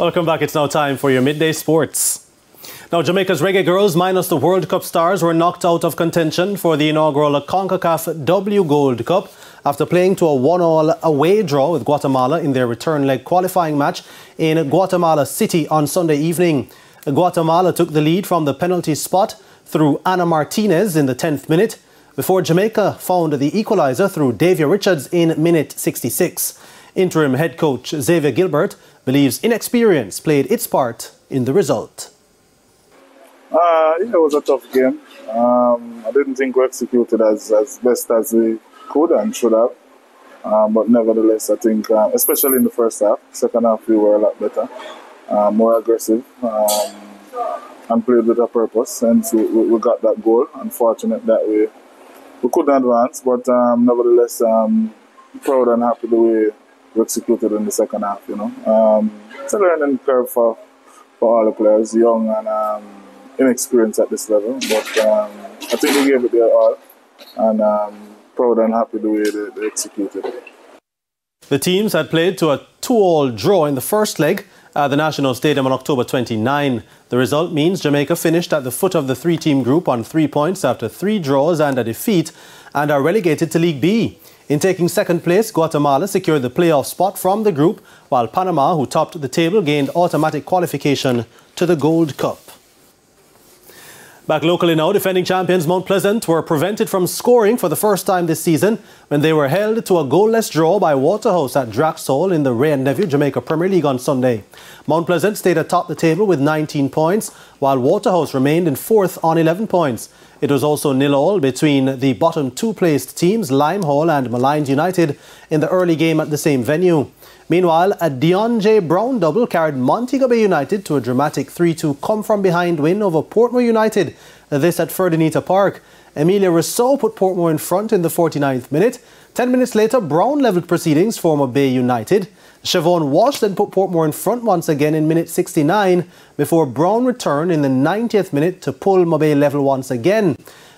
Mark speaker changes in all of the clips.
Speaker 1: Welcome back. It's now time for your midday sports. Now, Jamaica's Reggae Girlz minus the World Cup stars were knocked out of contention for the inaugural CONCACAF W Gold Cup after playing to a 1-1 away draw with Guatemala in their return leg qualifying match in Guatemala City on Sunday evening. Guatemala took the lead from the penalty spot through Ana Martinez in the 10th minute before Jamaica found the equaliser through Davia Richards in minute 66. Interim head coach Xavier Gilbert believes inexperience played its part in the result.
Speaker 2: It was a tough game. I didn't think we executed as best as we could and should have. But nevertheless, I think, especially in the first half, second half we were a lot better, more aggressive, and played with a purpose. And so we got that goal. Unfortunate that we couldn't advance, but nevertheless, proud and happy the way we executed in the second half. It's a learning curve for all the players, young and inexperienced at this level, but I think they gave it their all, and proud and happy the way they executed it.
Speaker 1: The teams had played to a 2-2 draw in the first leg at the National Stadium on October 29. The result means Jamaica finished at the foot of the three-team group on 3 points after 3 draws and a defeat, and are relegated to League B. In taking second place, Guatemala secured the playoff spot from the group, while Panama, who topped the table, gained automatic qualification to the Gold Cup. Back locally now, defending champions Mount Pleasant were prevented from scoring for the first time this season when they were held to a goalless draw by Waterhouse at Draxall in the Ray and Nephew Jamaica Premier League on Sunday. Mount Pleasant stayed atop the table with 19 points, while Waterhouse remained in 4th on 11 points. It was also 0-0 between the bottom 2 placed teams, Limehall and Malines United, in the early game at the same venue. Meanwhile, a Dion J. Brown double carried Montego Bay United to a dramatic 3-2 come-from-behind win over Portmore United, this at Ferdinita Park. Emilia Rousseau put Portmore in front in the 49th minute. 10 minutes later, Brown levelled proceedings for Bay United. Siobhan Walsh then put Portmore in front once again in minute 69 before Brown returned in the 90th minute to pull Mobay level once again.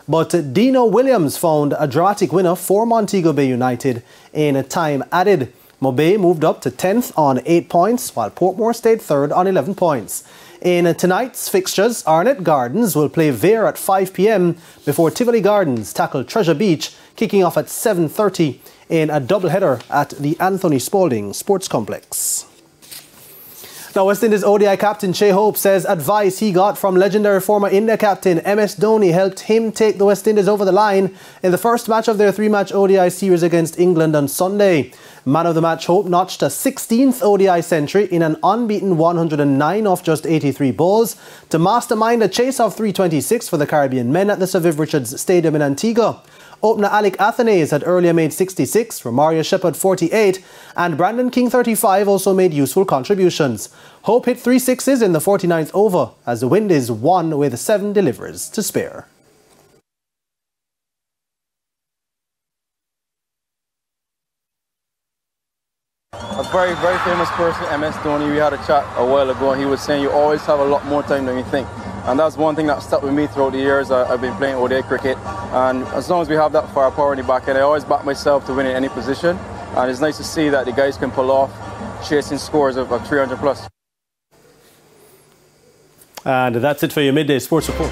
Speaker 1: But Dino Williams found a dramatic winner for Montego Bay United in a time added. Mobay moved up to 10th on 8 points, while Portmore stayed 3rd on 11 points. In tonight's fixtures, Arnett Gardens will play Vere at 5 p.m. before Tivoli Gardens tackle Treasure Beach, kicking off at 7:30 in a doubleheader at the Anthony Spalding Sports Complex. Now, West Indies ODI captain Shea Hope says advice he got from legendary former India captain MS Dhoni helped him take the West Indies over the line in the first match of their 3-match ODI series against England on Sunday. Man of the match Hope notched a 16th ODI century in an unbeaten 109 off just 83 balls to mastermind a chase of 326 for the Caribbean men at the Sir Viv Richards Stadium in Antigua. Opener Alec Athenaeus had earlier made 66, Romario Shepherd 48, and Brandon King 35 also made useful contributions. Hope hit 3 sixes in the 49th over as the Windies won with 7 deliveries to spare.
Speaker 3: A very, very famous person, MS Dhoni, we had a chat a while ago, and he was saying you always have a lot more time than you think. And that's one thing that stuck with me throughout the years. I've been playing ODI cricket, and as long as we have that firepower in the back end, I always back myself to win in any position. And it's nice to see that the guys can pull off chasing scores of 300 plus.
Speaker 1: And that's it for your midday sports report.